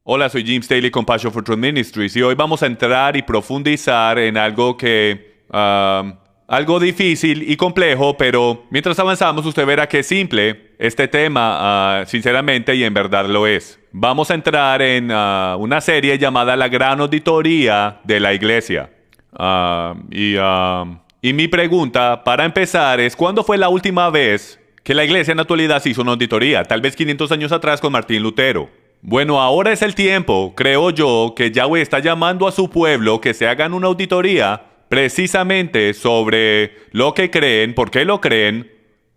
Hola, soy Jim Staley con Passion for Truth Ministries y hoy vamos a entrar y profundizar en algo algo difícil y complejo, pero mientras avanzamos usted verá que es simple este tema, sinceramente, y en verdad lo es. Vamos a entrar en una serie llamada La Gran Auditoría de la Iglesia. Y mi pregunta para empezar es, ¿cuándo fue la última vez que la Iglesia en la actualidad se hizo una auditoría? Tal vez 500 años atrás con Martín Lutero. Bueno, ahora es el tiempo, creo yo, que Yahweh está llamando a su pueblo que se hagan una auditoría precisamente sobre lo que creen, por qué lo creen,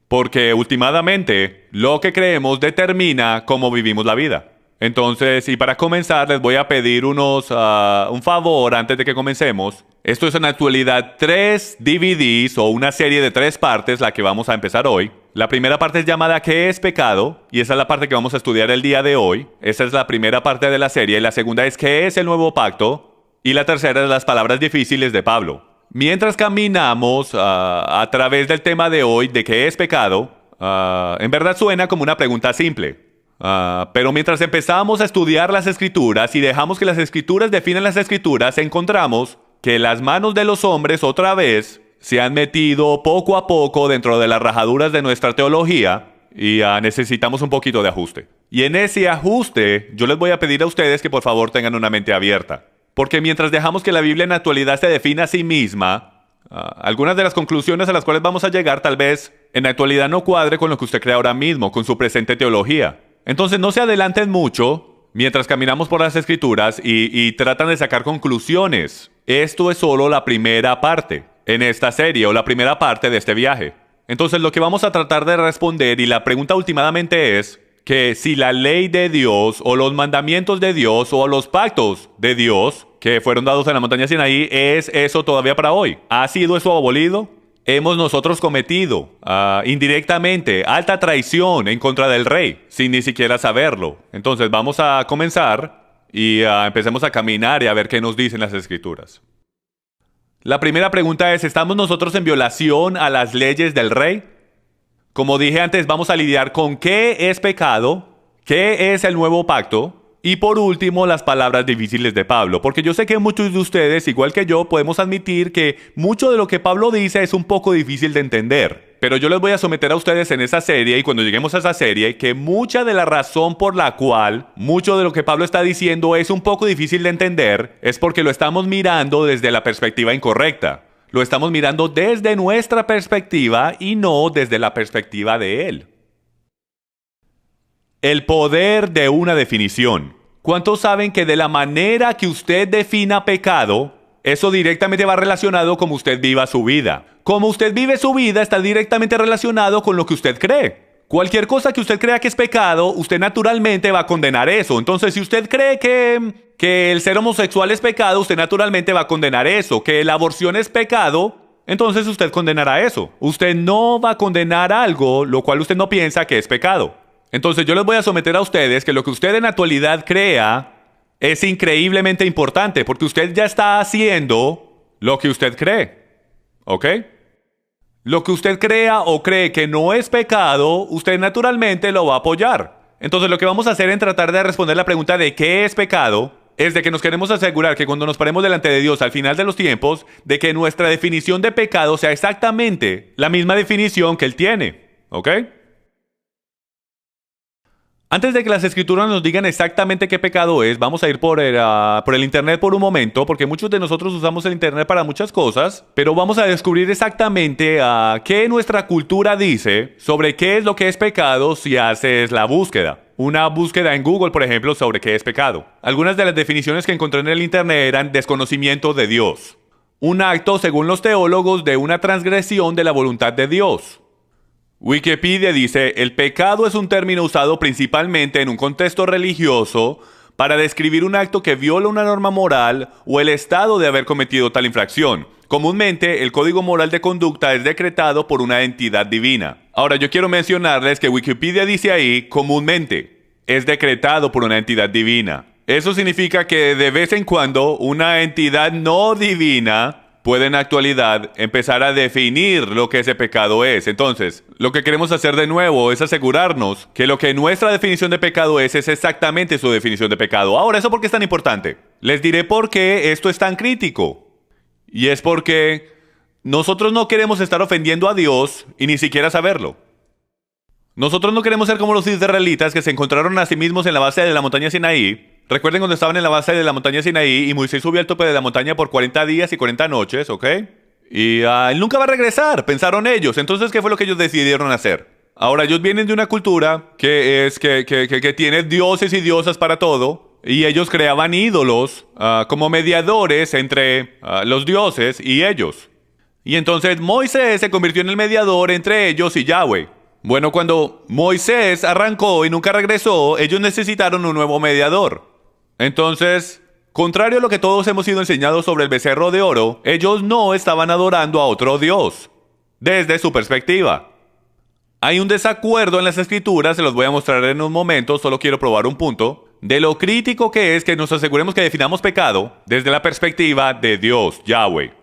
porque últimamente lo que creemos determina cómo vivimos la vida. Entonces, y para comenzar, les voy a pedir un favor antes de que comencemos. Esto es en la actualidad 3 DVDs o una serie de 3 partes, la que vamos a empezar hoy. La primera parte es llamada ¿Qué es pecado? Y esa es la parte que vamos a estudiar el día de hoy. Esa es la primera parte de la serie. Y la segunda es ¿Qué es el nuevo pacto? Y la tercera es las palabras difíciles de Pablo. Mientras caminamos a través del tema de hoy de ¿qué es pecado? En verdad suena como una pregunta simple. Pero mientras empezamos a estudiar las Escrituras y dejamos que las Escrituras definan las Escrituras, encontramos que las manos de los hombres otra vez se han metido poco a poco dentro de las rajaduras de nuestra teología y necesitamos un poquito de ajuste. Y en ese ajuste yo les voy a pedir a ustedes que por favor tengan una mente abierta. Porque mientras dejamos que la Biblia en la actualidad se defina a sí misma, algunas de las conclusiones a las cuales vamos a llegar tal vez en la actualidad no cuadre con lo que usted cree ahora mismo, con su presente teología. Entonces no se adelanten mucho mientras caminamos por las Escrituras y tratan de sacar conclusiones. Esto es solo la primera parte en esta serie o la primera parte de este viaje. Entonces lo que vamos a tratar de responder y la pregunta últimamente es que si la ley de Dios o los mandamientos de Dios o los pactos de Dios que fueron dados en la montaña Sinaí es eso todavía para hoy. ¿Ha sido eso abolido? Hemos nosotros cometido indirectamente alta traición en contra del rey, sin ni siquiera saberlo. Entonces vamos a comenzar y empecemos a caminar y a ver qué nos dicen las Escrituras. La primera pregunta es, ¿estamos nosotros en violación a las leyes del rey? Como dije antes, vamos a lidiar con qué es pecado, qué es el nuevo pacto, y por último, las palabras difíciles de Pablo, porque yo sé que muchos de ustedes, igual que yo, podemos admitir que mucho de lo que Pablo dice es un poco difícil de entender. Pero yo les voy a someter a ustedes en esa serie, y cuando lleguemos a esa serie, que mucha de la razón por la cual mucho de lo que Pablo está diciendo es un poco difícil de entender, es porque lo estamos mirando desde la perspectiva incorrecta. Lo estamos mirando desde nuestra perspectiva y no desde la perspectiva de él. El poder de una definición. ¿Cuántos saben que de la manera que usted defina pecado, eso directamente va relacionado con cómo usted viva su vida? Como usted vive su vida está directamente relacionado con lo que usted cree. Cualquier cosa que usted crea que es pecado, usted naturalmente va a condenar eso. Entonces, si usted cree que el ser homosexual es pecado, usted naturalmente va a condenar eso. Que la aborción es pecado, entonces usted condenará eso. Usted no va a condenar algo lo cual usted no piensa que es pecado. Entonces yo les voy a someter a ustedes que lo que usted en la actualidad crea es increíblemente importante porque usted ya está haciendo lo que usted cree. ¿Ok? Lo que usted crea o cree que no es pecado, usted naturalmente lo va a apoyar. Entonces lo que vamos a hacer en tratar de responder la pregunta de qué es pecado es de que nos queremos asegurar que cuando nos paremos delante de Dios al final de los tiempos, de que nuestra definición de pecado sea exactamente la misma definición que Él tiene. ¿Ok? Antes de que las Escrituras nos digan exactamente qué pecado es, vamos a ir por el internet por un momento, porque muchos de nosotros usamos el internet para muchas cosas, pero vamos a descubrir exactamente qué nuestra cultura dice sobre qué es lo que es pecado si haces la búsqueda. Una búsqueda en Google, por ejemplo, sobre qué es pecado. Algunas de las definiciones que encontré en el internet eran desconocimiento de Dios. Un acto, según los teólogos, de una transgresión de la voluntad de Dios. Wikipedia dice, el pecado es un término usado principalmente en un contexto religioso para describir un acto que viola una norma moral o el estado de haber cometido tal infracción. Comúnmente, el código moral de conducta es decretado por una entidad divina. Ahora, yo quiero mencionarles que Wikipedia dice ahí, comúnmente, es decretado por una entidad divina. Eso significa que de vez en cuando una entidad no divina puede en la actualidad empezar a definir lo que ese pecado es. Entonces, lo que queremos hacer de nuevo es asegurarnos que lo que nuestra definición de pecado es exactamente su definición de pecado. Ahora, ¿eso por qué es tan importante? Les diré por qué esto es tan crítico. Y es porque nosotros no queremos estar ofendiendo a Dios y ni siquiera saberlo. Nosotros no queremos ser como los israelitas que se encontraron a sí mismos en la base de la montaña Sinaí. Recuerden cuando estaban en la base de la montaña Sinaí y Moisés subió al tope de la montaña por 40 días y 40 noches, ¿ok? Y él nunca va a regresar, pensaron ellos. Entonces, ¿qué fue lo que ellos decidieron hacer? Ahora, ellos vienen de una cultura que tiene dioses y diosas para todo. Y ellos creaban ídolos como mediadores entre los dioses y ellos. Y entonces Moisés se convirtió en el mediador entre ellos y Yahweh. Bueno, cuando Moisés arrancó y nunca regresó, ellos necesitaron un nuevo mediador. Entonces, contrario a lo que todos hemos sido enseñados sobre el becerro de oro, ellos no estaban adorando a otro Dios, desde su perspectiva. Hay un desacuerdo en las escrituras, se los voy a mostrar en un momento, solo quiero probar un punto, de lo crítico que es que nos aseguremos que definamos pecado desde la perspectiva de Dios, Yahweh.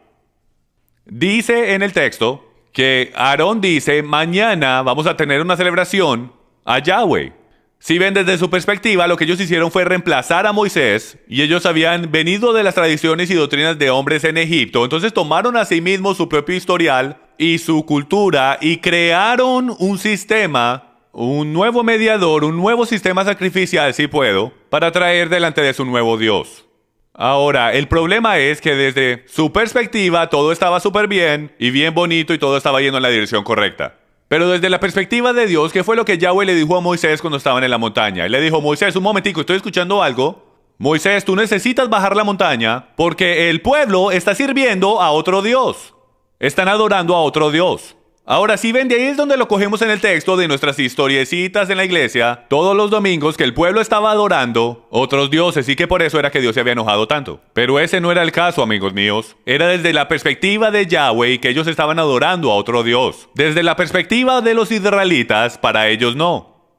Dice en el texto que Aarón dice, mañana vamos a tener una celebración a Yahweh. Si ven desde su perspectiva, lo que ellos hicieron fue reemplazar a Moisés, y ellos habían venido de las tradiciones y doctrinas de hombres en Egipto. Entonces tomaron a sí mismos su propio historial y su cultura y crearon un sistema, un nuevo mediador, un nuevo sistema sacrificial, si puedo, para traer delante de su nuevo Dios. Ahora, el problema es que desde su perspectiva todo estaba súper bien y bien bonito y todo estaba yendo en la dirección correcta. Pero desde la perspectiva de Dios, ¿qué fue lo que Yahweh le dijo a Moisés cuando estaban en la montaña? Él le dijo, Moisés, un momentico, estoy escuchando algo. Moisés, tú necesitas bajar la montaña porque el pueblo está sirviendo a otro Dios. Están adorando a otro Dios. Ahora, si ven, de ahí es donde lo cogemos en el texto de nuestras historiecitas en la iglesia, todos los domingos, que el pueblo estaba adorando otros dioses y que por eso era que Dios se había enojado tanto. Pero ese no era el caso, amigos míos. Era desde la perspectiva de Yahweh que ellos estaban adorando a otro Dios. Desde la perspectiva de los israelitas, para ellos no.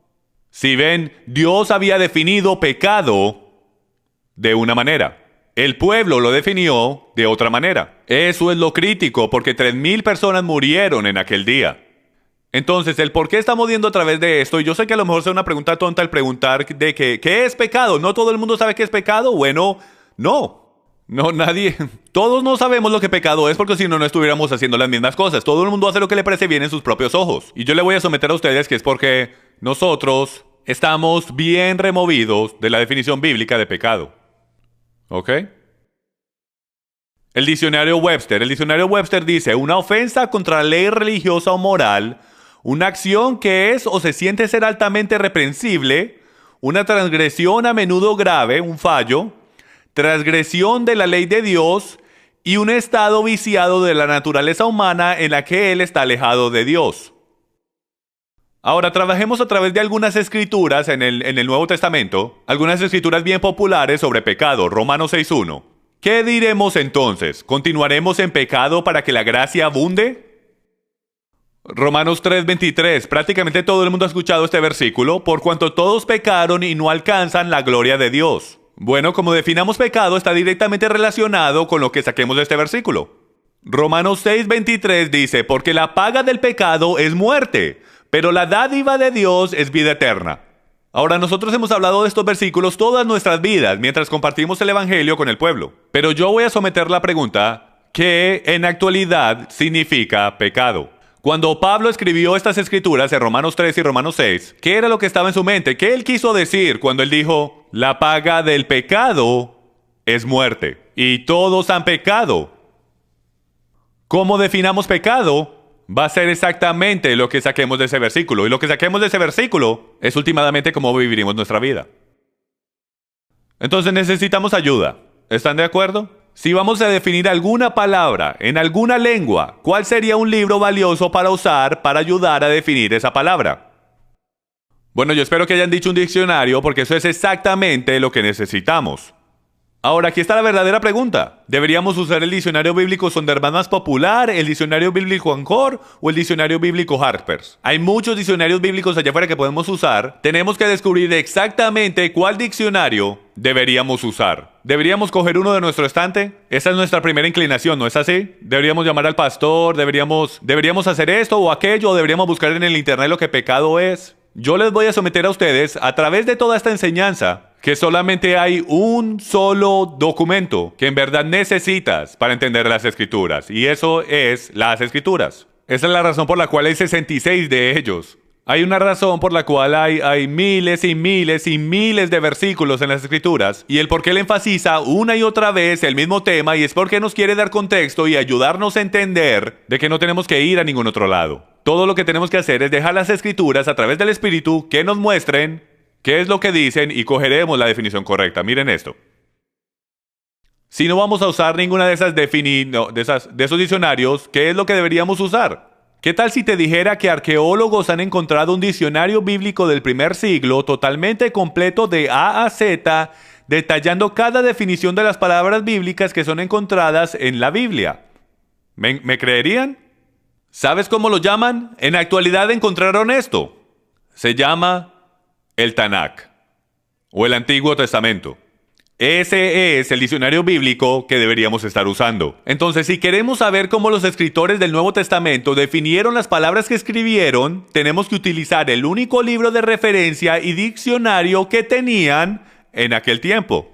Si ven, Dios había definido pecado de una manera. El pueblo lo definió de otra manera. Eso es lo crítico, porque 3,000 personas murieron en aquel día. Entonces, el por qué estamos viendo a través de esto, y yo sé que a lo mejor sea una pregunta tonta el preguntar de ¿qué es pecado? ¿No todo el mundo sabe qué es pecado? Bueno, no, nadie. Todos no sabemos lo que pecado es, porque si no, no estuviéramos haciendo las mismas cosas. Todo el mundo hace lo que le parece bien en sus propios ojos. Y yo le voy a someter a ustedes que es porque nosotros estamos bien removidos de la definición bíblica de pecado. ¿Ok? El diccionario Webster dice, una ofensa contra la ley religiosa o moral, una acción que es o se siente ser altamente reprensible, una transgresión a menudo grave, un fallo, transgresión de la ley de Dios y un estado viciado de la naturaleza humana en la que él está alejado de Dios. Ahora, trabajemos a través de algunas escrituras en el Nuevo Testamento, algunas escrituras bien populares sobre pecado, Romanos 6:1. ¿Qué diremos entonces? ¿Continuaremos en pecado para que la gracia abunde? Romanos 3:23, prácticamente todo el mundo ha escuchado este versículo, por cuanto todos pecaron y no alcanzan la gloria de Dios. Bueno, como definamos pecado está directamente relacionado con lo que saquemos de este versículo. Romanos 6:23 dice, porque la paga del pecado es muerte, pero la dádiva de Dios es vida eterna. Ahora, nosotros hemos hablado de estos versículos todas nuestras vidas mientras compartimos el Evangelio con el pueblo. Pero yo voy a someter la pregunta, ¿qué en actualidad significa pecado? Cuando Pablo escribió estas escrituras en Romanos 3 y Romanos 6, ¿qué era lo que estaba en su mente? ¿Qué él quiso decir cuando él dijo, la paga del pecado es muerte y todos han pecado? ¿Cómo definamos pecado? Va a ser exactamente lo que saquemos de ese versículo. Y lo que saquemos de ese versículo es últimamente cómo viviremos nuestra vida. Entonces necesitamos ayuda. ¿Están de acuerdo? Si vamos a definir alguna palabra en alguna lengua, ¿cuál sería un libro valioso para usar para ayudar a definir esa palabra? Bueno, yo espero que hayan dicho un diccionario, porque eso es exactamente lo que necesitamos. Ahora, aquí está la verdadera pregunta. ¿Deberíamos usar el diccionario bíblico Sondermann más popular, el diccionario bíblico Angkor o el diccionario bíblico Harper's? Hay muchos diccionarios bíblicos allá afuera que podemos usar. Tenemos que descubrir exactamente cuál diccionario deberíamos usar. ¿Deberíamos coger uno de nuestro estante? Esa es nuestra primera inclinación, ¿no es así? ¿Deberíamos llamar al pastor? ¿Deberíamos hacer esto o aquello? ¿O deberíamos buscar en el internet lo que pecado es? Yo les voy a someter a ustedes, a través de toda esta enseñanza, que solamente hay un solo documento que en verdad necesitas para entender las Escrituras, y eso es las Escrituras. Esa es la razón por la cual hay 66 de ellos. Hay una razón por la cual hay miles y miles y miles de versículos en las Escrituras, y el por qué él enfatiza una y otra vez el mismo tema, y es porque nos quiere dar contexto y ayudarnos a entender de que no tenemos que ir a ningún otro lado. Todo lo que tenemos que hacer es dejar las Escrituras a través del Espíritu que nos muestren qué es lo que dicen y cogeremos la definición correcta. Miren esto. Si no vamos a usar ninguna de esos diccionarios, ¿qué es lo que deberíamos usar? ¿Qué tal si te dijera que arqueólogos han encontrado un diccionario bíblico del primer siglo totalmente completo de A a Z, detallando cada definición de las palabras bíblicas que son encontradas en la Biblia? ¿Me creerían? ¿Sabes cómo lo llaman? En la actualidad encontraron esto. Se llama el Tanakh, o el Antiguo Testamento. Ese es el diccionario bíblico que deberíamos estar usando. Entonces, si queremos saber cómo los escritores del Nuevo Testamento definieron las palabras que escribieron, tenemos que utilizar el único libro de referencia y diccionario que tenían en aquel tiempo.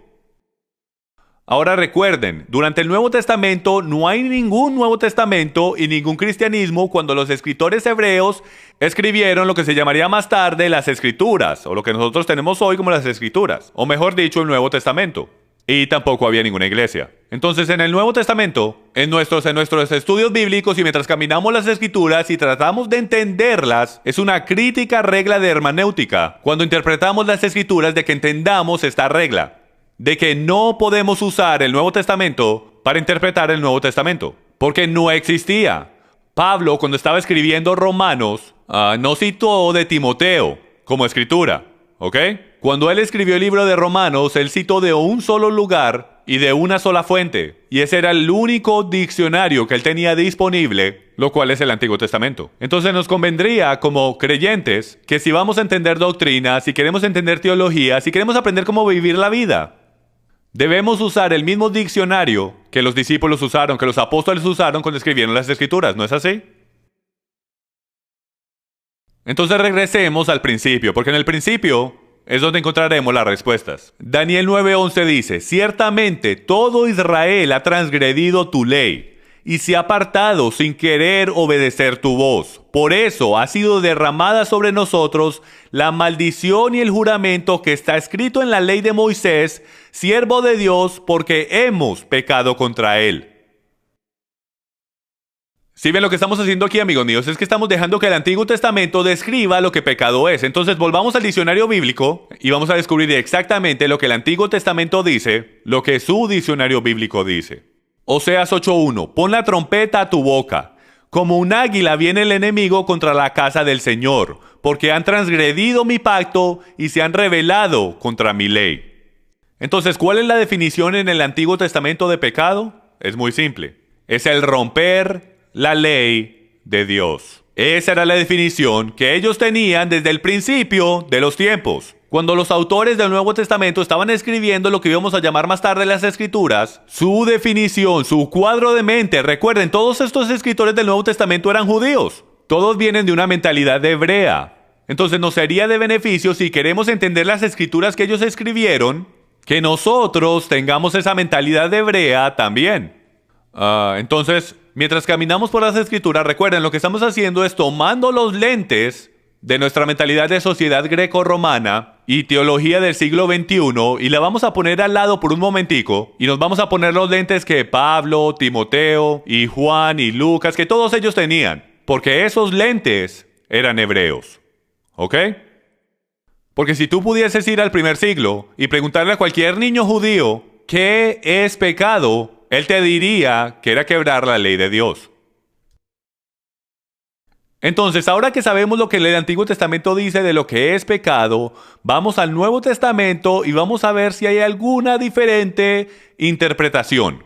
Ahora recuerden, durante el Nuevo Testamento no hay ningún Nuevo Testamento y ningún cristianismo cuando los escritores hebreos escribieron lo que se llamaría más tarde las Escrituras, o lo que nosotros tenemos hoy como las Escrituras, o mejor dicho, el Nuevo Testamento. Y tampoco había ninguna iglesia. Entonces, en el Nuevo Testamento, en nuestros estudios bíblicos y mientras caminamos las Escrituras y tratamos de entenderlas, es una crítica regla de hermenéutica cuando interpretamos las Escrituras de que entendamos esta regla, de que no podemos usar el Nuevo Testamento para interpretar el Nuevo Testamento, porque no existía. Pablo, cuando estaba escribiendo Romanos, no citó de Timoteo como escritura, ¿ok? Cuando él escribió el libro de Romanos, él citó de un solo lugar y de una sola fuente, y ese era el único diccionario que él tenía disponible, lo cual es el Antiguo Testamento. Entonces nos convendría como creyentes que si vamos a entender doctrina, si queremos entender teología, si queremos aprender cómo vivir la vida, debemos usar el mismo diccionario que los discípulos usaron, que los apóstoles usaron cuando escribieron las Escrituras, ¿no es así? Entonces regresemos al principio, porque en el principio es donde encontraremos las respuestas. Daniel 9:11 dice: ciertamente todo Israel ha transgredido tu ley y se ha apartado sin querer obedecer tu voz. Por eso ha sido derramada sobre nosotros la maldición y el juramento que está escrito en la ley de Moisés, siervo de Dios, porque hemos pecado contra él. Si ven lo que estamos haciendo aquí, amigos míos, es que estamos dejando que el Antiguo Testamento describa lo que pecado es. Entonces volvamos al diccionario bíblico y vamos a descubrir exactamente lo que el Antiguo Testamento dice, lo que su diccionario bíblico dice. Oseas 8:1, pon la trompeta a tu boca. Como un águila viene el enemigo contra la casa del Señor, porque han transgredido mi pacto y se han rebelado contra mi ley. Entonces, ¿cuál es la definición en el Antiguo Testamento de pecado? Es muy simple. Es el romper la ley de Dios. Esa era la definición que ellos tenían desde el principio de los tiempos. Cuando los autores del Nuevo Testamento estaban escribiendo lo que íbamos a llamar más tarde las Escrituras, su definición, su cuadro de mente, recuerden, todos estos escritores del Nuevo Testamento eran judíos. Todos vienen de una mentalidad hebrea. Entonces nos sería de beneficio, si queremos entender las Escrituras que ellos escribieron, que nosotros tengamos esa mentalidad hebrea también. Entonces, mientras caminamos por las Escrituras, recuerden, lo que estamos haciendo es tomando los lentes de nuestra mentalidad de sociedad greco-romana y teología del siglo XXI y la vamos a poner al lado por un momentico y nos vamos a poner los lentes que Pablo, Timoteo y Juan y Lucas, que todos ellos tenían, porque esos lentes eran hebreos, ¿ok? Porque si tú pudieses ir al primer siglo y preguntarle a cualquier niño judío ¿qué es pecado?, él te diría que era quebrar la ley de Dios. Entonces, ahora que sabemos lo que el Antiguo Testamento dice de lo que es pecado, vamos al Nuevo Testamento y vamos a ver si hay alguna diferente interpretación.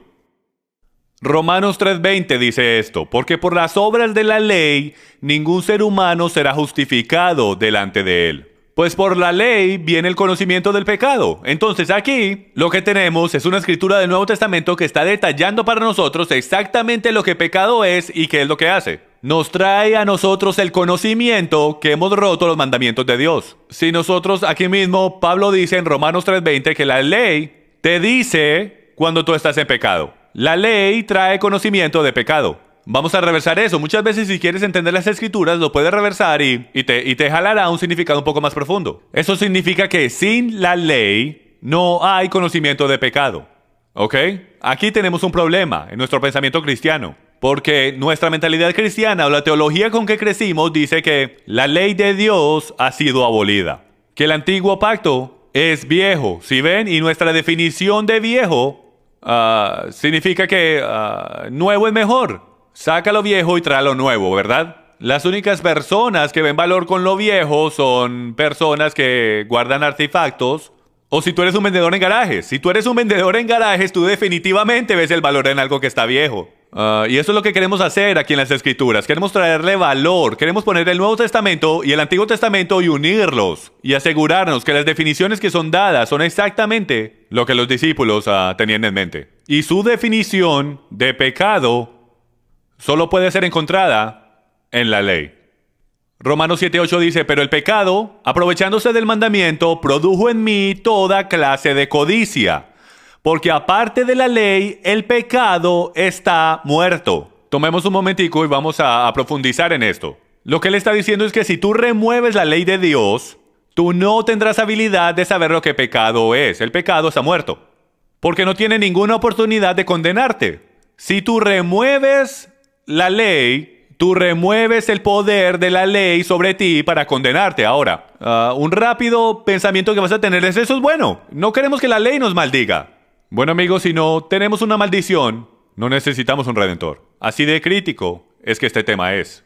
Romanos 3:20 dice esto: porque por las obras de la ley ningún ser humano será justificado delante de él. Pues por la ley viene el conocimiento del pecado. Entonces aquí lo que tenemos es una escritura del Nuevo Testamento que está detallando para nosotros exactamente lo que pecado es y qué es lo que hace. Nos trae a nosotros el conocimiento que hemos roto los mandamientos de Dios. Si nosotros aquí mismo, Pablo dice en Romanos 3:20 que la ley te dice cuando tú estás en pecado. La ley trae conocimiento de pecado. Vamos a reversar eso. Muchas veces si quieres entender las escrituras, lo puedes reversar y te jalará un significado un poco más profundo. Eso significa que sin la ley no hay conocimiento de pecado. ¿Ok? Aquí tenemos un problema en nuestro pensamiento cristiano. Porque nuestra mentalidad cristiana o la teología con que crecimos dice que la ley de Dios ha sido abolida. Que el antiguo pacto es viejo. ¿Sí ven? Y nuestra definición de viejo significa que nuevo es mejor. Saca lo viejo y trae lo nuevo, ¿verdad? Las únicas personas que ven valor con lo viejo son personas que guardan artefactos. O si tú eres un vendedor en garajes. Si tú eres un vendedor en garajes, tú definitivamente ves el valor en algo que está viejo. Y eso es lo que queremos hacer aquí en las Escrituras. Queremos traerle valor. Queremos poner el Nuevo Testamento y el Antiguo Testamento y unirlos. Y asegurarnos que las definiciones que son dadas son exactamente lo que los discípulos tenían en mente. Y su definición de pecado solo puede ser encontrada en la ley. Romanos 7:8 dice, pero el pecado, aprovechándose del mandamiento, produjo en mí toda clase de codicia. Porque aparte de la ley, el pecado está muerto. Tomemos un momentico y vamos a profundizar en esto. Lo que él está diciendo es que si tú remueves la ley de Dios, tú no tendrás habilidad de saber lo que pecado es. El pecado está muerto. Porque no tiene ninguna oportunidad de condenarte. Si tú remueves la ley, tú remueves el poder de la ley sobre ti para condenarte. Ahora, un rápido pensamiento que vas a tener es: eso es bueno. No queremos que la ley nos maldiga. Bueno, amigos, si no tenemos una maldición, no necesitamos un redentor. Así de crítico es que este tema es.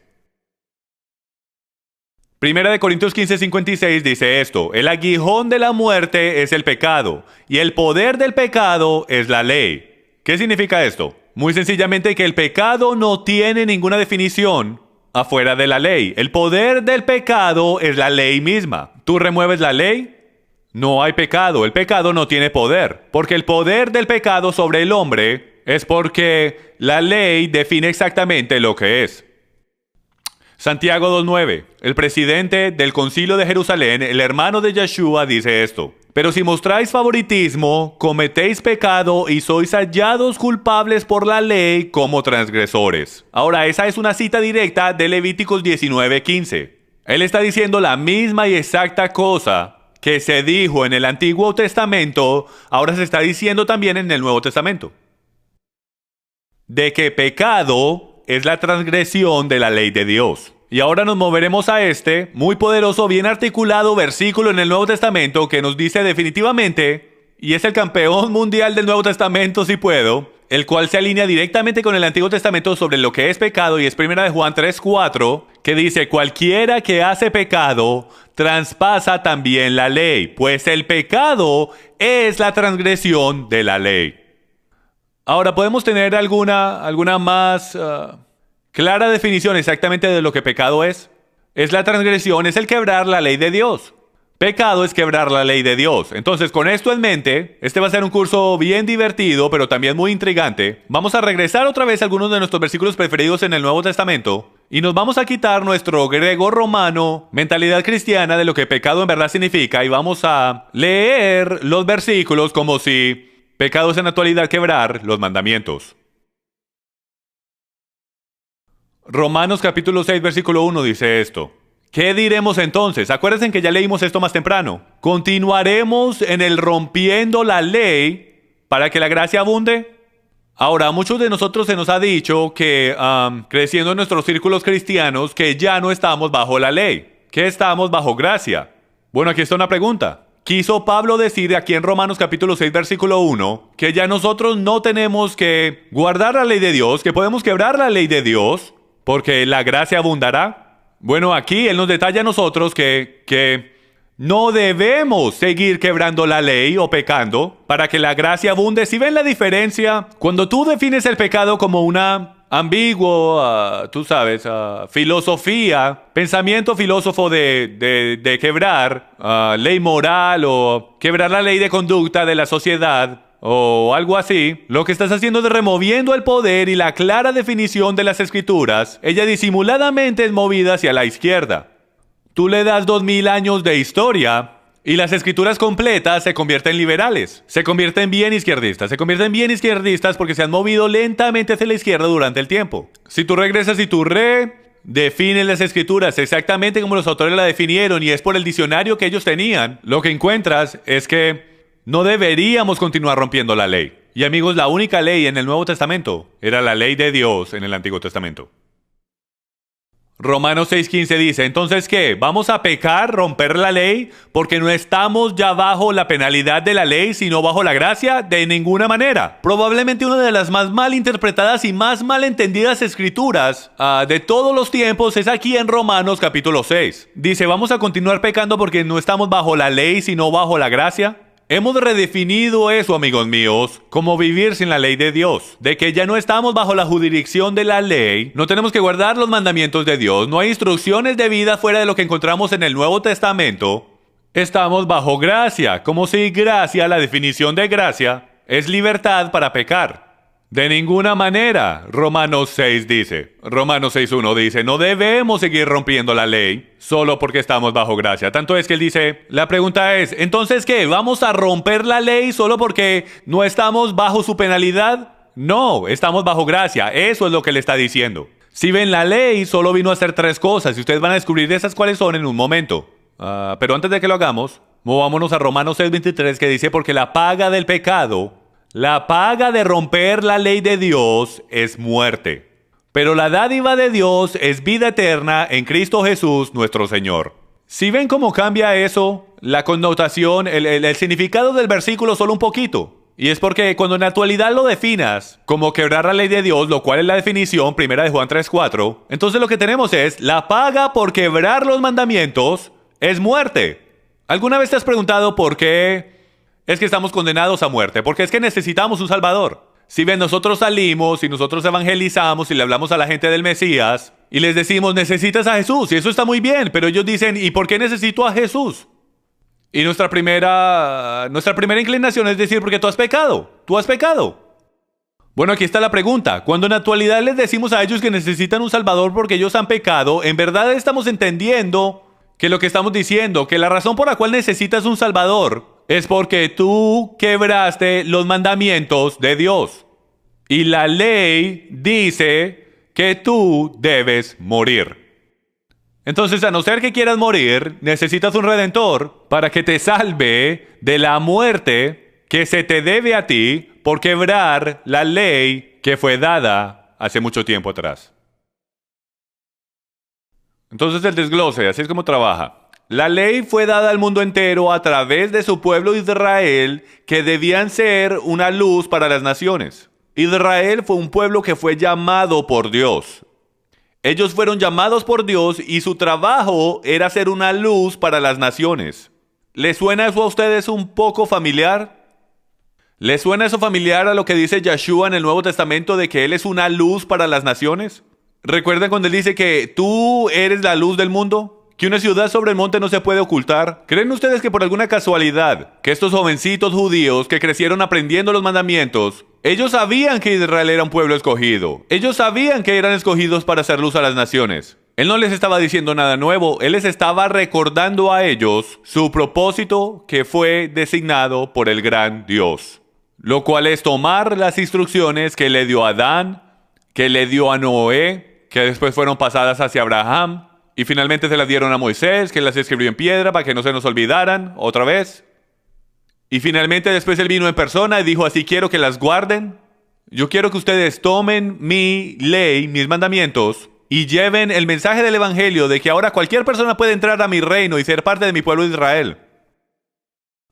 Primera de Corintios 15:56 dice esto: el aguijón de la muerte es el pecado, y el poder del pecado es la ley. ¿Qué significa esto? Muy sencillamente que el pecado no tiene ninguna definición afuera de la ley. El poder del pecado es la ley misma. Tú remueves la ley, no hay pecado. El pecado no tiene poder. Porque el poder del pecado sobre el hombre es porque la ley define exactamente lo que es. Santiago 2:9. El presidente del Concilio de Jerusalén, el hermano de Yeshua, dice esto: pero si mostráis favoritismo, cometéis pecado y sois hallados culpables por la ley como transgresores. Ahora, esa es una cita directa de Levíticos 19:15. Él está diciendo la misma y exacta cosa que se dijo en el Antiguo Testamento, ahora se está diciendo también en el Nuevo Testamento. De que pecado es la transgresión de la ley de Dios. Y ahora nos moveremos a este muy poderoso, bien articulado versículo en el Nuevo Testamento que nos dice definitivamente, y es el campeón mundial del Nuevo Testamento si puedo, el cual se alinea directamente con el Antiguo Testamento sobre lo que es pecado, y es primera de Juan 3:4, que dice: cualquiera que hace pecado traspasa también la ley, pues el pecado es la transgresión de la ley. Ahora, ¿podemos tener alguna más clara definición exactamente de lo que pecado es? Es la transgresión, es el quebrar la ley de Dios. Pecado es quebrar la ley de Dios. Entonces, con esto en mente, este va a ser un curso bien divertido, pero también muy intrigante. Vamos a regresar otra vez a algunos de nuestros versículos preferidos en el Nuevo Testamento y nos vamos a quitar nuestro griego-romano, mentalidad cristiana de lo que pecado en verdad significa, y vamos a leer los versículos como si pecado es en la actualidad quebrar los mandamientos. Romanos capítulo 6, versículo 1 dice esto: ¿qué diremos entonces? Acuérdense que ya leímos esto más temprano. ¿Continuaremos en el rompiendo la ley para que la gracia abunde? Ahora, a muchos de nosotros se nos ha dicho que creciendo en nuestros círculos cristianos que ya no estamos bajo la ley, que estamos bajo gracia. Bueno, aquí está una pregunta. Quiso Pablo decir aquí en Romanos capítulo 6, versículo 1, que ya nosotros no tenemos que guardar la ley de Dios, que podemos quebrar la ley de Dios, porque la gracia abundará. Bueno, aquí él nos detalla a nosotros que no debemos seguir quebrando la ley o pecando para que la gracia abunde. ¿Sí ven la diferencia? Cuando tú defines el pecado como una ambiguo, tú sabes, filosofía, pensamiento filósofo de quebrar ley moral o quebrar la ley de conducta de la sociedad o algo así, lo que estás haciendo es removiendo el poder y la clara definición de las escrituras. Ella disimuladamente es movida hacia la izquierda. Tú le das 2000 años de historia y las escrituras completas se convierten liberales, se convierten bien izquierdistas, porque se han movido lentamente hacia la izquierda durante el tiempo. Si tú regresas y tú redefines las escrituras exactamente como los autores la definieron y es por el diccionario que ellos tenían, lo que encuentras es que no deberíamos continuar rompiendo la ley. Y amigos, la única ley en el Nuevo Testamento era la ley de Dios en el Antiguo Testamento. Romanos 6:15 dice, ¿entonces qué? ¿Vamos a pecar, romper la ley? Porque no estamos ya bajo la penalidad de la ley, sino bajo la gracia. De ninguna manera. Probablemente una de las más mal interpretadas y más mal entendidas escrituras de todos los tiempos es aquí en Romanos capítulo 6. Dice, ¿vamos a continuar pecando porque no estamos bajo la ley, sino bajo la gracia? Hemos redefinido eso, amigos míos, como vivir sin la ley de Dios. De que ya no estamos bajo la jurisdicción de la ley, no tenemos que guardar los mandamientos de Dios, no hay instrucciones de vida fuera de lo que encontramos en el Nuevo Testamento. Estamos bajo gracia, como si gracia, la definición de gracia, es libertad para pecar. De ninguna manera, Romanos 6 dice, Romanos 6:1 dice, no debemos seguir rompiendo la ley solo porque estamos bajo gracia. Tanto es que él dice, la pregunta es, ¿entonces qué? ¿Vamos a romper la ley solo porque no estamos bajo su penalidad? No, estamos bajo gracia, eso es lo que él está diciendo. Si ven, la ley solo vino a hacer 3 cosas y ustedes van a descubrir esas cuáles son en un momento. Pero antes de que lo hagamos, movámonos a Romanos 6:23 que dice, porque la paga del pecado, la paga de romper la ley de Dios es muerte, pero la dádiva de Dios es vida eterna en Cristo Jesús nuestro Señor. Si ven cómo cambia eso, la connotación, el significado del versículo solo un poquito. Y es porque cuando en la actualidad lo definas como quebrar la ley de Dios, lo cual es la definición, primera de Juan 3:4, entonces lo que tenemos es, la paga por quebrar los mandamientos es muerte. ¿Alguna vez te has preguntado por qué es que estamos condenados a muerte? Porque es que necesitamos un Salvador. Si ven, nosotros salimos y nosotros evangelizamos y le hablamos a la gente del Mesías y les decimos, necesitas a Jesús, y eso está muy bien, pero ellos dicen, ¿y por qué necesito a Jesús? Y nuestra primera inclinación es decir, porque tú has pecado. Bueno, aquí está la pregunta. Cuando en la actualidad les decimos a ellos que necesitan un Salvador porque ellos han pecado, ¿en verdad estamos entendiendo que lo que estamos diciendo, que la razón por la cual necesitas un Salvador es porque tú quebraste los mandamientos de Dios? Y la ley dice que tú debes morir. Entonces, a no ser que quieras morir, necesitas un redentor para que te salve de la muerte que se te debe a ti por quebrar la ley que fue dada hace mucho tiempo atrás. Entonces, el desglose, así es como trabaja. La ley fue dada al mundo entero a través de su pueblo Israel, que debían ser una luz para las naciones. Israel fue un pueblo que fue llamado por Dios. Ellos fueron llamados por Dios y su trabajo era ser una luz para las naciones. ¿Les suena eso a ustedes un poco familiar? ¿Les suena eso familiar a lo que dice Yeshua en el Nuevo Testamento de que Él es una luz para las naciones? ¿Recuerdan cuando Él dice que tú eres la luz del mundo? ¿Que una ciudad sobre el monte no se puede ocultar? ¿Creen ustedes que por alguna casualidad, que estos jovencitos judíos que crecieron aprendiendo los mandamientos, ellos sabían que Israel era un pueblo escogido? Ellos sabían que eran escogidos para hacer luz a las naciones. Él no les estaba diciendo nada nuevo, Él les estaba recordando a ellos su propósito que fue designado por el gran Dios. Lo cual es tomar las instrucciones que le dio a Adán, que le dio a Noé, que después fueron pasadas hacia Abraham, y finalmente se las dieron a Moisés, que las escribió en piedra para que no se nos olvidaran otra vez. Y finalmente después Él vino en persona y dijo, así quiero que las guarden. Yo quiero que ustedes tomen mi ley, mis mandamientos, y lleven el mensaje del Evangelio de que ahora cualquier persona puede entrar a mi reino y ser parte de mi pueblo de Israel.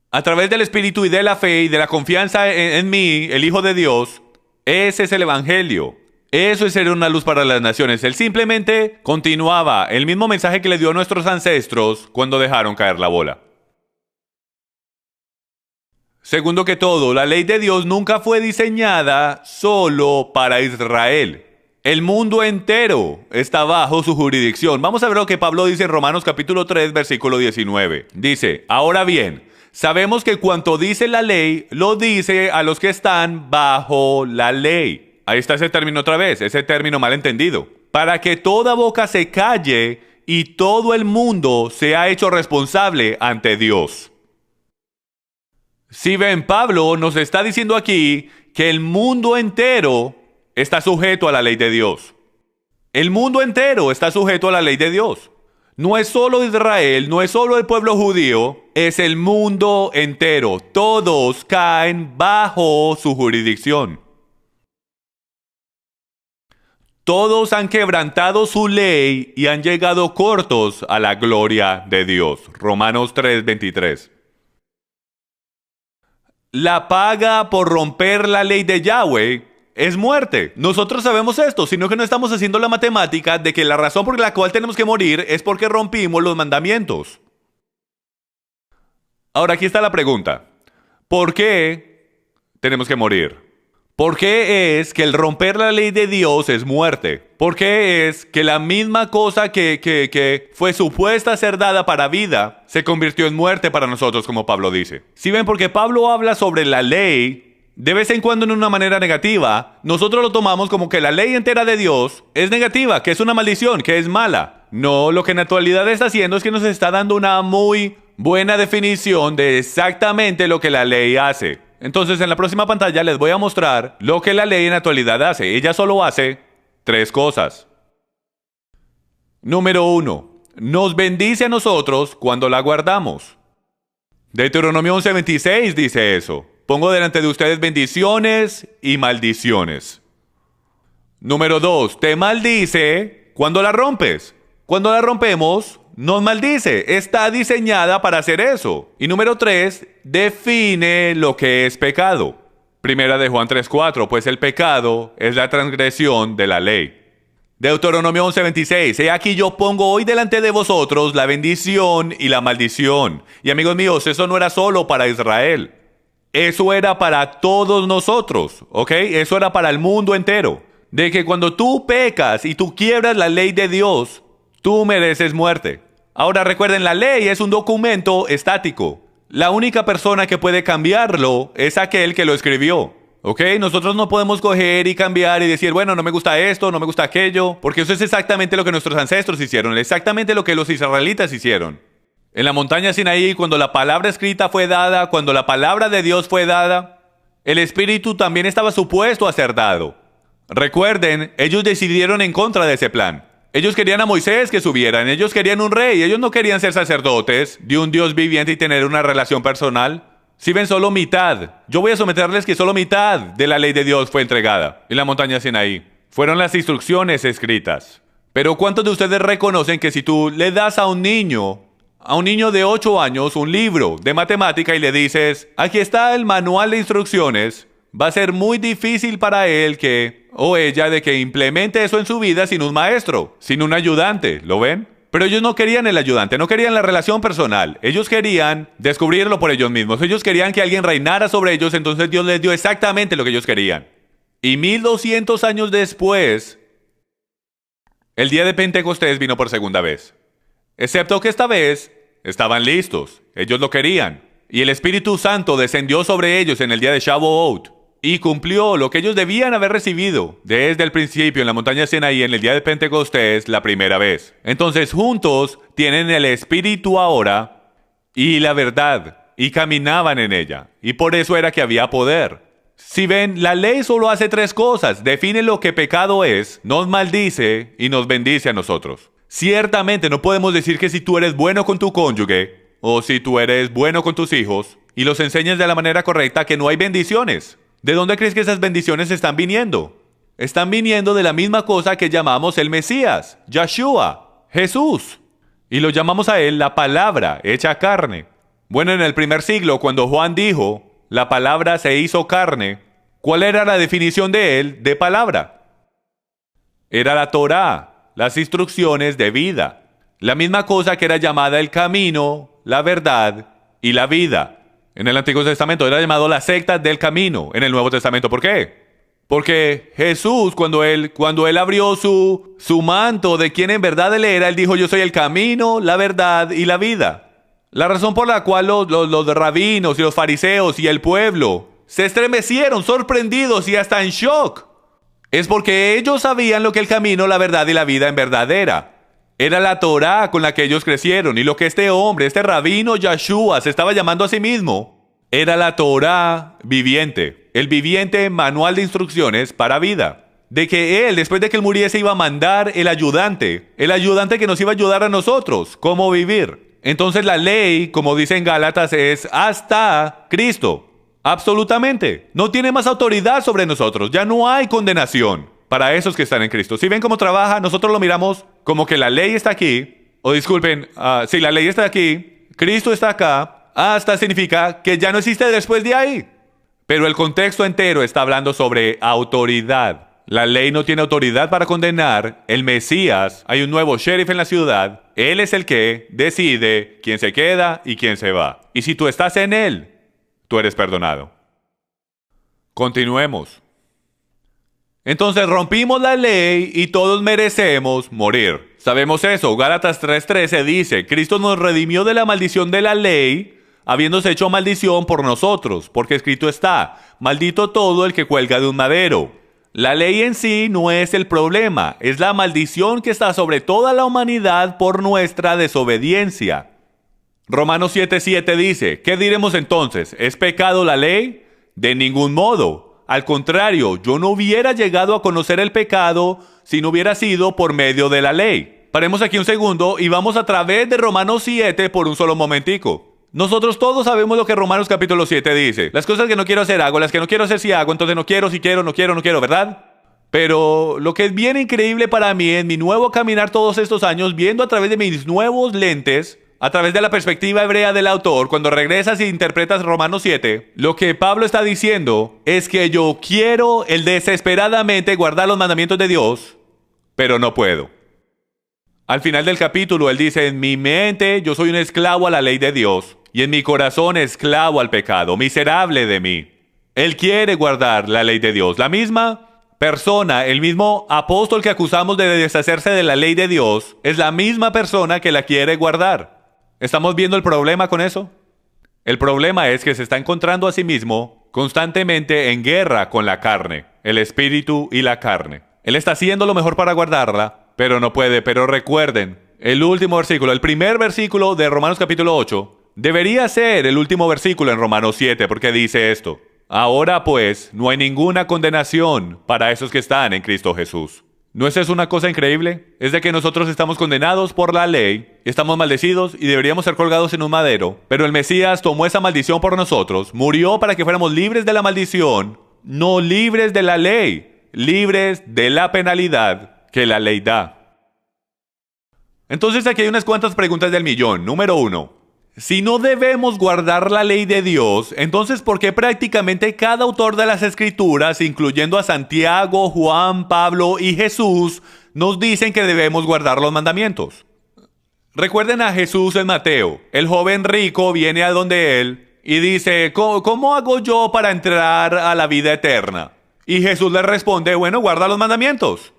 A través del Espíritu y de la fe y de la confianza en mí, el Hijo de Dios, ese es el Evangelio. Eso es ser una luz para las naciones. Él simplemente continuaba el mismo mensaje que le dio a nuestros ancestros cuando dejaron caer la bola. Segundo que todo, la ley de Dios nunca fue diseñada solo para Israel. El mundo entero está bajo su jurisdicción. Vamos a ver lo que Pablo dice en Romanos capítulo 3, versículo 19. Dice, ahora bien, sabemos que cuanto dice la ley, lo dice a los que están bajo la ley. Ahí está ese término otra vez, ese término mal entendido. Para que toda boca se calle y todo el mundo sea hecho responsable ante Dios. Si ven, Pablo nos está diciendo aquí que el mundo entero está sujeto a la ley de Dios. El mundo entero está sujeto a la ley de Dios. No es solo Israel, no es solo el pueblo judío, es el mundo entero. Todos caen bajo su jurisdicción. Todos han quebrantado su ley y han llegado cortos a la gloria de Dios. Romanos 3:23. La paga por romper la ley de Yahweh es muerte. Nosotros sabemos esto, sino que no estamos haciendo la matemática de que la razón por la cual tenemos que morir es porque rompimos los mandamientos. Ahora aquí está la pregunta. ¿Por qué tenemos que morir? ¿Por qué es que el romper la ley de Dios es muerte? ¿Por qué es que la misma cosa que fue supuesta a ser dada para vida se convirtió en muerte para nosotros, como Pablo dice? Si ven, porque Pablo habla sobre la ley de vez en cuando en una manera negativa, nosotros lo tomamos como que la ley entera de Dios es negativa, que es una maldición, que es mala. No, lo que en actualidad está haciendo es que nos está dando una muy buena definición de exactamente lo que la ley hace. Entonces, en la próxima pantalla les voy a mostrar lo que la ley en la actualidad hace. Ella solo hace 3 cosas. Número 1. Nos bendice a nosotros cuando la guardamos. Deuteronomio 11:26 dice eso. Pongo delante de ustedes bendiciones y maldiciones. Número 2. Te maldice cuando la rompes. Cuando la rompemos, nos maldice. Está diseñada para hacer eso. Y número 3, define lo que es pecado. Primera de Juan 3:4, pues el pecado es la transgresión de la ley. Deuteronomio 11:26, he aquí yo pongo hoy delante de vosotros la bendición y la maldición. Y amigos míos, eso no era solo para Israel. Eso era para todos nosotros, ¿ok? Eso era para el mundo entero. De que cuando tú pecas y tú quiebras la ley de Dios, tú mereces muerte. Ahora recuerden, la ley es un documento estático. La única persona que puede cambiarlo es aquel que lo escribió. ¿Ok? Nosotros no podemos coger y cambiar y decir, bueno, no me gusta esto, no me gusta aquello, porque eso es exactamente lo que nuestros ancestros hicieron, exactamente lo que los israelitas hicieron. En la montaña Sinaí, cuando la palabra escrita fue dada, cuando la palabra de Dios fue dada, el Espíritu también estaba supuesto a ser dado. Recuerden, ellos decidieron en contra de ese plan. Ellos querían a Moisés que subieran, ellos querían un rey, ellos no querían ser sacerdotes de un Dios viviente y tener una relación personal. Si ven solo mitad, yo voy a someterles que solo mitad de la ley de Dios fue entregada en la montaña Sinaí. Fueron las instrucciones escritas. Pero ¿cuántos de ustedes reconocen que si tú le das a un niño de 8 años un libro de matemática y le dices, aquí está el manual de instrucciones, va a ser muy difícil para él o ella de que implemente eso en su vida sin un maestro, sin un ayudante, ¿lo ven? Pero ellos no querían el ayudante, no querían la relación personal. Ellos querían descubrirlo por ellos mismos. Ellos querían que alguien reinara sobre ellos, entonces Dios les dio exactamente lo que ellos querían. Y 1200 años después, el día de Pentecostés vino por segunda vez. Excepto que esta vez estaban listos, ellos lo querían. Y el Espíritu Santo descendió sobre ellos en el día de Shavuot y cumplió lo que ellos debían haber recibido desde el principio en la montaña Sinaí en el día de Pentecostés la primera vez. Entonces juntos tienen el Espíritu ahora y la verdad y caminaban en ella. Y por eso era que había poder. Si ven, la ley solo hace 3 cosas. Define lo que pecado es, nos maldice y nos bendice a nosotros. Ciertamente no podemos decir que si tú eres bueno con tu cónyuge o si tú eres bueno con tus hijos y los enseñas de la manera correcta que no hay bendiciones. ¿De dónde crees que esas bendiciones están viniendo? Están viniendo de la misma cosa que llamamos el Mesías, Yeshua, Jesús. Y lo llamamos a él la palabra hecha carne. Bueno, en el primer siglo, cuando Juan dijo, la palabra se hizo carne, ¿cuál era la definición de él de palabra? Era la Torá, las instrucciones de vida. La misma cosa que era llamada el camino, la verdad y la vida. En el Antiguo Testamento era llamado la secta del camino. En el Nuevo Testamento, ¿por qué? Porque Jesús, cuando él abrió su manto de quién en verdad él era, él dijo, yo soy el camino, la verdad y la vida. La razón por la cual los rabinos y los fariseos y el pueblo se estremecieron, sorprendidos y hasta en shock, es porque ellos sabían lo que el camino, la verdad y la vida en verdad era. Era la Torá con la que ellos crecieron, y lo que este hombre, este rabino Yeshua, se estaba llamando a sí mismo, era la Torá viviente, el viviente manual de instrucciones para vida. De que él, después de que él muriese, iba a mandar el ayudante que nos iba a ayudar a nosotros, cómo vivir. Entonces la ley, como dice en Gálatas, es hasta Cristo. Absolutamente. No tiene más autoridad sobre nosotros. Ya no hay condenación para esos que están en Cristo. Si ven cómo trabaja, nosotros lo miramos como que la ley está aquí. O disculpen, si la ley está aquí, Cristo está acá, hasta significa que ya no existe después de ahí. Pero el contexto entero está hablando sobre autoridad. La ley no tiene autoridad para condenar. El Mesías, hay un nuevo sheriff en la ciudad. Él es el que decide quién se queda y quién se va. Y si tú estás en él, tú eres perdonado. Continuemos. Entonces rompimos la ley y todos merecemos morir. Sabemos eso. Gálatas 3:13 dice, Cristo nos redimió de la maldición de la ley, habiéndose hecho maldición por nosotros, porque escrito está, maldito todo el que cuelga de un madero. La ley en sí no es el problema, es la maldición que está sobre toda la humanidad por nuestra desobediencia. Romanos 7:7 dice, ¿qué diremos entonces? ¿Es pecado la ley? De ningún modo. Al contrario, yo no hubiera llegado a conocer el pecado si no hubiera sido por medio de la ley. Paremos aquí un segundo y vamos a través de Romanos 7 por un solo momentico. Nosotros todos sabemos lo que Romanos capítulo 7 dice. Las cosas que no quiero hacer hago, las que no quiero hacer sí hago, entonces no quiero, si quiero, no quiero, ¿verdad? Pero lo que es bien increíble para mí en mi nuevo caminar todos estos años, viendo a través de mis nuevos lentes, a través de la perspectiva hebrea del autor, cuando regresas e interpretas Romanos 7, lo que Pablo está diciendo es que yo quiero desesperadamente guardar los mandamientos de Dios, pero no puedo. Al final del capítulo él dice, en mi mente yo soy un esclavo a la ley de Dios, y en mi corazón esclavo al pecado, miserable de mí. Él quiere guardar la ley de Dios. La misma persona, el mismo apóstol que acusamos de deshacerse de la ley de Dios, es la misma persona que la quiere guardar. ¿Estamos viendo el problema con eso? El problema es que se está encontrando a sí mismo constantemente en guerra con la carne, el espíritu y la carne. Él está haciendo lo mejor para guardarla, pero no puede. Pero recuerden, el último versículo, el primer versículo de Romanos capítulo 8, debería ser el último versículo en Romanos 7, porque dice esto. Ahora pues, no hay ninguna condenación para esos que están en Cristo Jesús. ¿No es eso una cosa increíble? Es de que nosotros estamos condenados por la ley, estamos maldecidos y deberíamos ser colgados en un madero, pero el Mesías tomó esa maldición por nosotros, murió para que fuéramos libres de la maldición, no libres de la ley, libres de la penalidad que la ley da. Entonces aquí hay unas cuantas preguntas del millón. Número 1. Si no debemos guardar la ley de Dios, entonces ¿por qué prácticamente cada autor de las Escrituras, incluyendo a Santiago, Juan, Pablo y Jesús, nos dicen que debemos guardar los mandamientos? Recuerden a Jesús en Mateo. El joven rico viene a donde él y dice, ¿cómo hago yo para entrar a la vida eterna? Y Jesús le responde, bueno, guarda los mandamientos.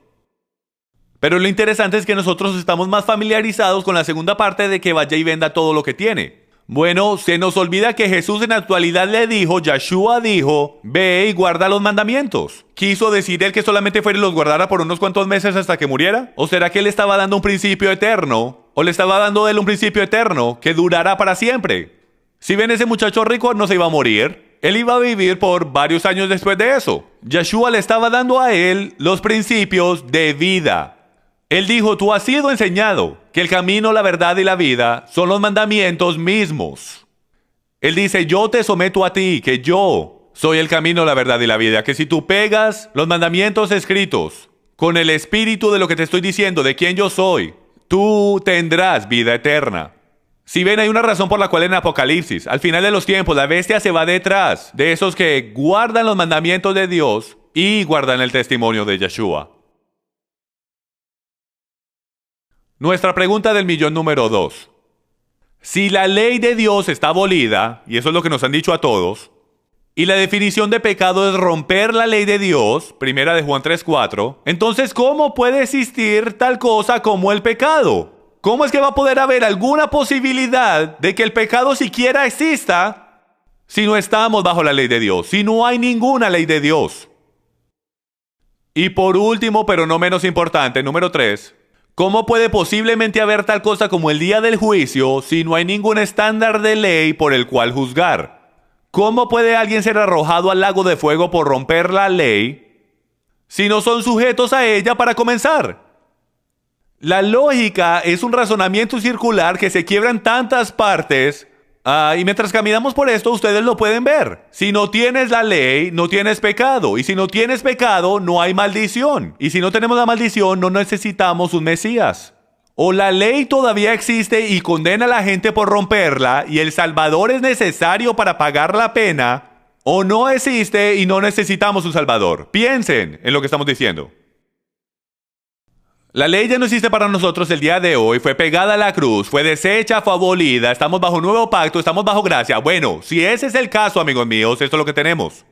Pero lo interesante es que nosotros estamos más familiarizados con la segunda parte de que vaya y venda todo lo que tiene. Bueno, se nos olvida que Jesús en la actualidad le dijo, Yeshua dijo, ve y guarda los mandamientos. ¿Quiso decir él que solamente fuera y los guardara por unos cuantos meses hasta que muriera? ¿O será que él estaba dando un principio eterno? ¿O le estaba dando a él un principio eterno que durará para siempre? Si ven, ese muchacho rico no se iba a morir. Él iba a vivir por varios años después de eso. Yeshua le estaba dando a él los principios de vida. Él dijo, tú has sido enseñado que el camino, la verdad y la vida son los mandamientos mismos. Él dice, yo te someto a ti, que yo soy el camino, la verdad y la vida. Que si tú pegas los mandamientos escritos con el espíritu de lo que te estoy diciendo, de quién yo soy, tú tendrás vida eterna. Si ven, hay una razón por la cual en Apocalipsis, al final de los tiempos, la bestia se va detrás de esos que guardan los mandamientos de Dios y guardan el testimonio de Yeshua. Nuestra pregunta del millón número 2. Si la ley de Dios está abolida, y eso es lo que nos han dicho a todos, y la definición de pecado es romper la ley de Dios, primera de Juan 3:4, entonces ¿cómo puede existir tal cosa como el pecado? ¿Cómo es que va a poder haber alguna posibilidad de que el pecado siquiera exista si no estamos bajo la ley de Dios, si no hay ninguna ley de Dios? Y por último, pero no menos importante, número 3, ¿cómo puede posiblemente haber tal cosa como el día del juicio si no hay ningún estándar de ley por el cual juzgar? ¿Cómo puede alguien ser arrojado al lago de fuego por romper la ley si no son sujetos a ella para comenzar? La lógica es un razonamiento circular que se quiebra en tantas partes. Y mientras caminamos por esto, ustedes lo pueden ver. Si no tienes la ley, no tienes pecado. Y si no tienes pecado, no hay maldición. Y si no tenemos la maldición, no necesitamos un Mesías. O la ley todavía existe y condena a la gente por romperla, y el Salvador es necesario para pagar la pena, o no existe y no necesitamos un Salvador. Piensen en lo que estamos diciendo. La ley ya no existe para nosotros el día de hoy, fue pegada a la cruz, fue deshecha, fue abolida, estamos bajo un nuevo pacto, estamos bajo gracia. Bueno, si ese es el caso, amigos míos, esto es lo que tenemos.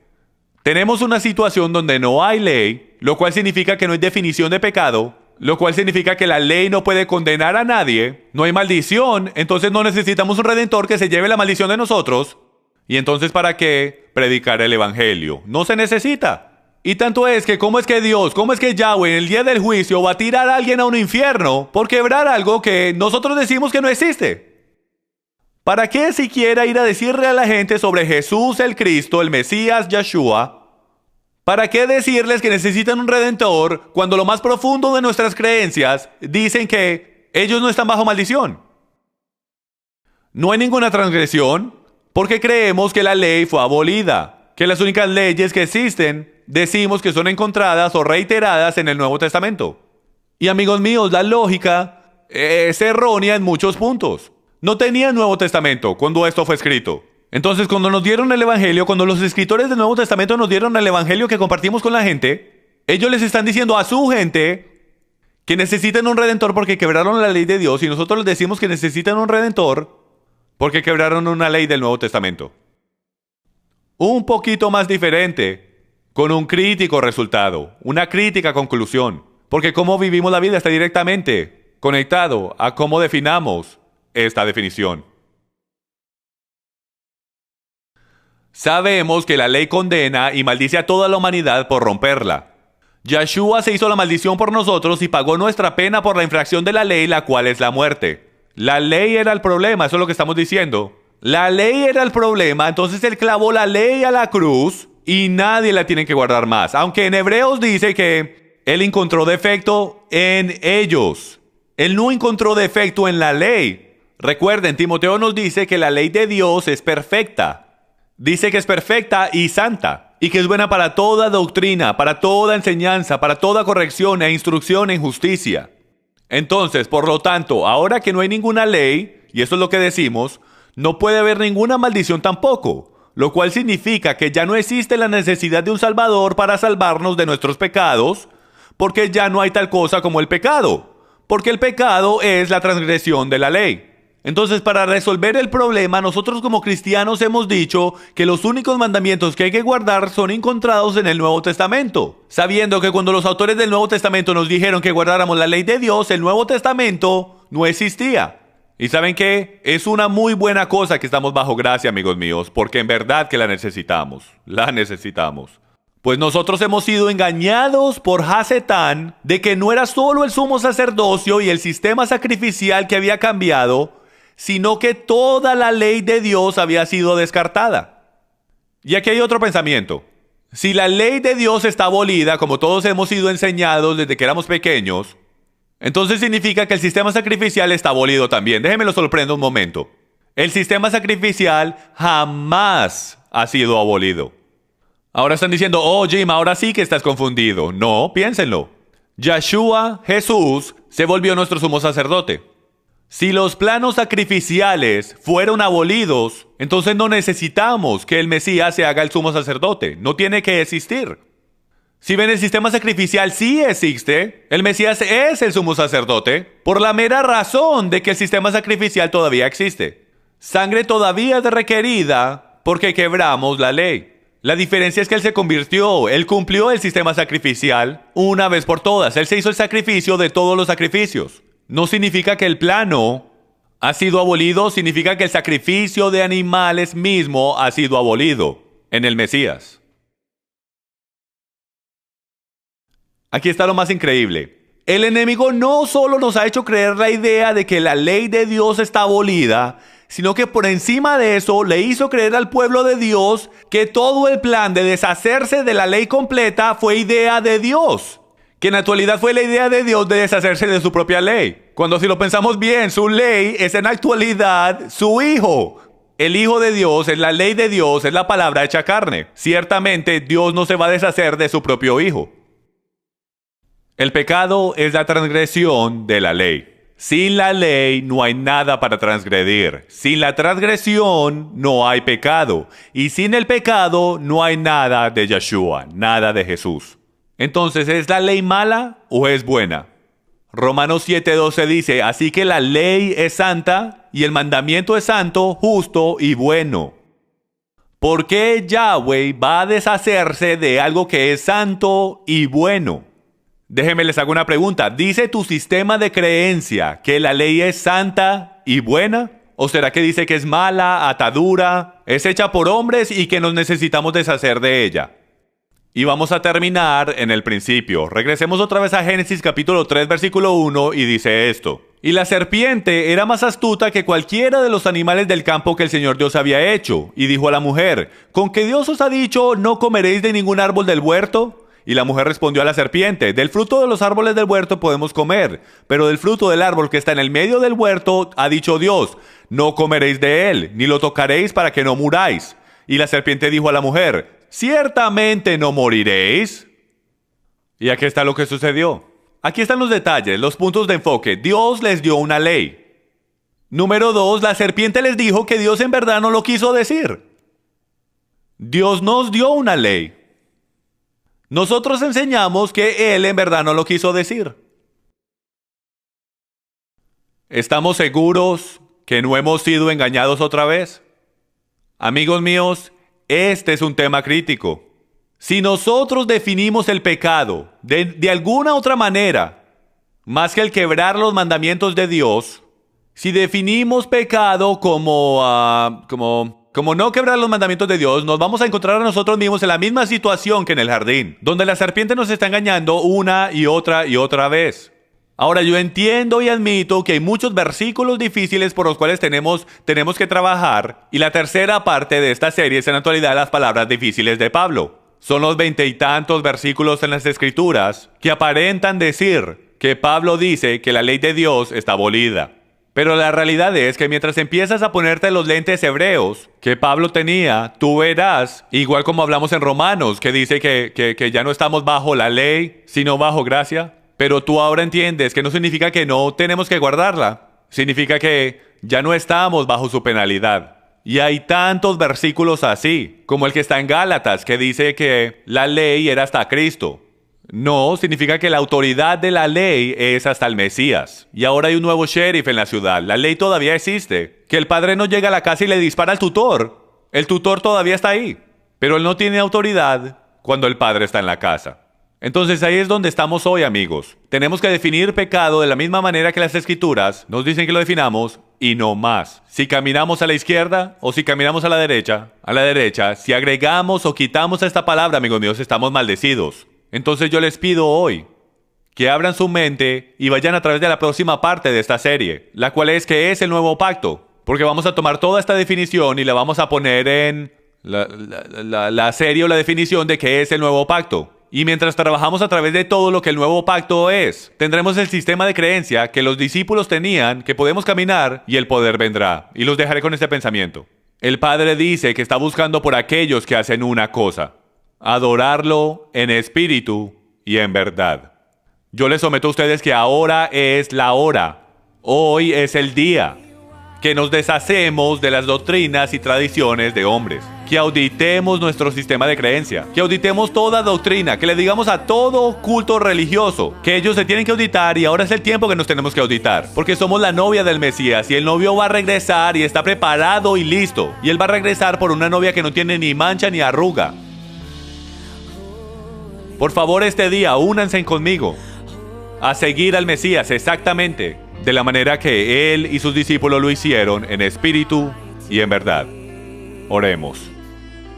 Tenemos una situación donde no hay ley, lo cual significa que no hay definición de pecado, lo cual significa que la ley no puede condenar a nadie, no hay maldición, entonces no necesitamos un redentor que se lleve la maldición de nosotros. Y entonces, ¿para qué predicar el evangelio? No se necesita. Y tanto es que ¿cómo es que Dios, cómo es que Yahweh en el día del juicio va a tirar a alguien a un infierno por quebrar algo que nosotros decimos que no existe? ¿Para qué siquiera ir a decirle a la gente sobre Jesús el Cristo, el Mesías Yeshua? ¿Para qué decirles que necesitan un redentor cuando lo más profundo de nuestras creencias dicen que ellos no están bajo maldición? No hay ninguna transgresión porque creemos que la ley fue abolida, que las únicas leyes que existen decimos que son encontradas o reiteradas en el Nuevo Testamento. Y amigos míos, la lógica es errónea en muchos puntos. No tenía Nuevo Testamento cuando esto fue escrito. Entonces, cuando nos dieron el Evangelio, cuando los escritores del Nuevo Testamento nos dieron el Evangelio que compartimos con la gente, ellos les están diciendo a su gente que necesitan un redentor porque quebraron la ley de Dios, y nosotros les decimos que necesitan un redentor porque quebraron una ley del Nuevo Testamento. Un poquito más diferente, con un crítico resultado, una crítica conclusión, porque cómo vivimos la vida está directamente conectado a cómo definamos esta definición. Sabemos que la ley condena y maldice a toda la humanidad por romperla. Yeshua se hizo la maldición por nosotros y pagó nuestra pena por la infracción de la ley, la cual es la muerte. La ley era el problema, eso es lo que estamos diciendo. La ley era el problema, entonces él clavó la ley a la cruz y nadie la tiene que guardar más. Aunque en Hebreos dice que él encontró defecto en ellos. Él no encontró defecto en la ley. Recuerden, Timoteo nos dice que la ley de Dios es perfecta. Dice que es perfecta y santa, y que es buena para toda doctrina, para toda enseñanza, para toda corrección e instrucción en justicia. Entonces, por lo tanto, ahora que no hay ninguna ley, y eso es lo que decimos, no puede haber ninguna maldición tampoco, lo cual significa que ya no existe la necesidad de un Salvador para salvarnos de nuestros pecados, porque ya no hay tal cosa como el pecado, porque el pecado es la transgresión de la ley. Entonces, para resolver el problema, nosotros como cristianos hemos dicho que los únicos mandamientos que hay que guardar son encontrados en el Nuevo Testamento, sabiendo que cuando los autores del Nuevo Testamento nos dijeron que guardáramos la ley de Dios, el Nuevo Testamento no existía. ¿Y saben qué? Es una muy buena cosa que estamos bajo gracia, amigos míos, porque en verdad que la necesitamos. Pues nosotros hemos sido engañados por Hasetán de que no era solo el sumo sacerdocio y el sistema sacrificial que había cambiado, sino que toda la ley de Dios había sido descartada. Y aquí hay otro pensamiento. Si la ley de Dios está abolida, como todos hemos sido enseñados desde que éramos pequeños, entonces significa que el sistema sacrificial está abolido también. Déjenme lo sorprendo un momento. El sistema sacrificial jamás ha sido abolido. Ahora están diciendo, oh Jim, ahora sí que estás confundido. No, piénsenlo. Yeshua, Jesús, se volvió nuestro sumo sacerdote. Si los planos sacrificiales fueron abolidos, entonces no necesitamos que el Mesías se haga el sumo sacerdote. No tiene que existir. Si ven, el sistema sacrificial sí existe, el Mesías es el sumo sacerdote, por la mera razón de que el sistema sacrificial todavía existe. Sangre todavía es requerida porque quebramos la ley. La diferencia es que Él se convirtió, Él cumplió el sistema sacrificial una vez por todas. Él se hizo el sacrificio de todos los sacrificios. No significa que el plano ha sido abolido, significa que el sacrificio de animales mismo ha sido abolido en el Mesías. Aquí está lo más increíble. El enemigo no solo nos ha hecho creer la idea de que la ley de Dios está abolida, sino que por encima de eso le hizo creer al pueblo de Dios que todo el plan de deshacerse de la ley completa fue idea de Dios. Que en la actualidad fue la idea de Dios de deshacerse de su propia ley. Cuando si lo pensamos bien, su ley es en la actualidad su Hijo. El Hijo de Dios es la ley de Dios, es la palabra hecha carne. Ciertamente Dios no se va a deshacer de su propio Hijo. El pecado es la transgresión de la ley. Sin la ley no hay nada para transgredir. Sin la transgresión no hay pecado. Y sin el pecado no hay nada de Yeshua, nada de Jesús. Entonces, ¿es la ley mala o es buena? Romanos 7:12 dice, así que la ley es santa y el mandamiento es santo, justo y bueno. ¿Por qué Yahweh va a deshacerse de algo que es santo y bueno? Déjenme les hago una pregunta. ¿Dice tu sistema de creencia que la ley es santa y buena? ¿O será que dice que es mala, atadura, es hecha por hombres y que nos necesitamos deshacer de ella? Y vamos a terminar en el principio. Regresemos otra vez a Génesis capítulo 3 versículo 1 y dice esto. Y la serpiente era más astuta que cualquiera de los animales del campo que el Señor Dios había hecho. Y dijo a la mujer, ¿con que Dios os ha dicho no comeréis de ningún árbol del huerto? Y la mujer respondió a la serpiente, del fruto de los árboles del huerto podemos comer, pero del fruto del árbol que está en el medio del huerto ha dicho Dios, no comeréis de él, ni lo tocaréis para que no muráis. Y la serpiente dijo a la mujer, ciertamente no moriréis. Y aquí está lo que sucedió. Aquí están los detalles, los puntos de enfoque. Dios les dio una ley. Número 2, la serpiente les dijo que Dios en verdad no lo quiso decir. Dios nos dio una ley. Nosotros enseñamos que Él en verdad no lo quiso decir. ¿Estamos seguros que no hemos sido engañados otra vez? Amigos míos, este es un tema crítico. Si nosotros definimos el pecado de alguna otra manera, más que el quebrar los mandamientos de Dios, si definimos pecado como no quebrar los mandamientos de Dios, nos vamos a encontrar a nosotros mismos en la misma situación que en el jardín, donde la serpiente nos está engañando una y otra vez. Ahora, yo entiendo y admito que hay muchos versículos difíciles por los cuales tenemos que trabajar, y la tercera parte de esta serie es en la actualidad las palabras difíciles de Pablo. Son los 20 y tantos versículos en las Escrituras que aparentan decir que Pablo dice que la ley de Dios está abolida. Pero la realidad es que mientras empiezas a ponerte los lentes hebreos que Pablo tenía, tú verás, igual como hablamos en Romanos, que dice que ya no estamos bajo la ley, sino bajo gracia. Pero tú ahora entiendes que no significa que no tenemos que guardarla. Significa que ya no estamos bajo su penalidad. Y hay tantos versículos así, como el que está en Gálatas, que dice que la ley era hasta Cristo. No, significa que la autoridad de la ley es hasta el Mesías. Y ahora hay un nuevo sheriff en la ciudad. La ley todavía existe. Que el padre no llega a la casa y le dispara al tutor. El tutor todavía está ahí. Pero él no tiene autoridad cuando el padre está en la casa. Entonces ahí es donde estamos hoy, amigos. Tenemos que definir pecado de la misma manera que las Escrituras nos dicen que lo definamos y no más. Si caminamos a la izquierda o si caminamos a la derecha, si agregamos o quitamos esta palabra, amigos míos, estamos maldecidos. Entonces yo les pido hoy que abran su mente y vayan a través de la próxima parte de esta serie, la cual es que es el nuevo pacto. Porque vamos a tomar toda esta definición y la vamos a poner en la serie o la definición de qué es el nuevo pacto. Y mientras trabajamos a través de todo lo que el nuevo pacto es, tendremos el sistema de creencia que los discípulos tenían, que podemos caminar y el poder vendrá. Y los dejaré con este pensamiento. El Padre dice que está buscando por aquellos que hacen una cosa: adorarlo en espíritu y en verdad. Yo les someto a ustedes que ahora es la hora. Hoy es el día que nos deshacemos de las doctrinas y tradiciones de hombres. Que auditemos nuestro sistema de creencia. Que auditemos toda doctrina. Que le digamos a todo culto religioso que ellos se tienen que auditar, y ahora es el tiempo que nos tenemos que auditar. Porque somos la novia del Mesías y el novio va a regresar y está preparado y listo. Y él va a regresar por una novia que no tiene ni mancha ni arruga. Por favor, este día únanse conmigo a seguir al Mesías exactamente de la manera que Él y sus discípulos lo hicieron en espíritu y en verdad. Oremos.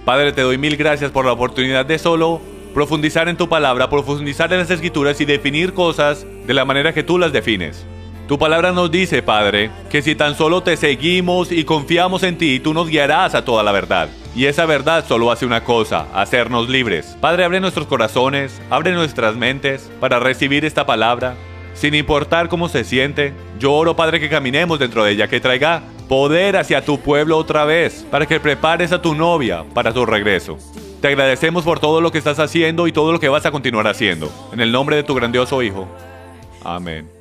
Padre, te doy mil gracias por la oportunidad de solo profundizar en tu palabra, profundizar en las Escrituras y definir cosas de la manera que tú las defines. Tu palabra nos dice, Padre, que si tan solo te seguimos y confiamos en ti, tú nos guiarás a toda la verdad. Y esa verdad solo hace una cosa, hacernos libres. Padre, abre nuestros corazones, abre nuestras mentes para recibir esta palabra. Sin importar cómo se siente, yo oro, Padre, que caminemos dentro de ella, que traiga poder hacia tu pueblo otra vez, para que prepares a tu novia para tu regreso. Te agradecemos por todo lo que estás haciendo y todo lo que vas a continuar haciendo. En el nombre de tu grandioso Hijo. Amén.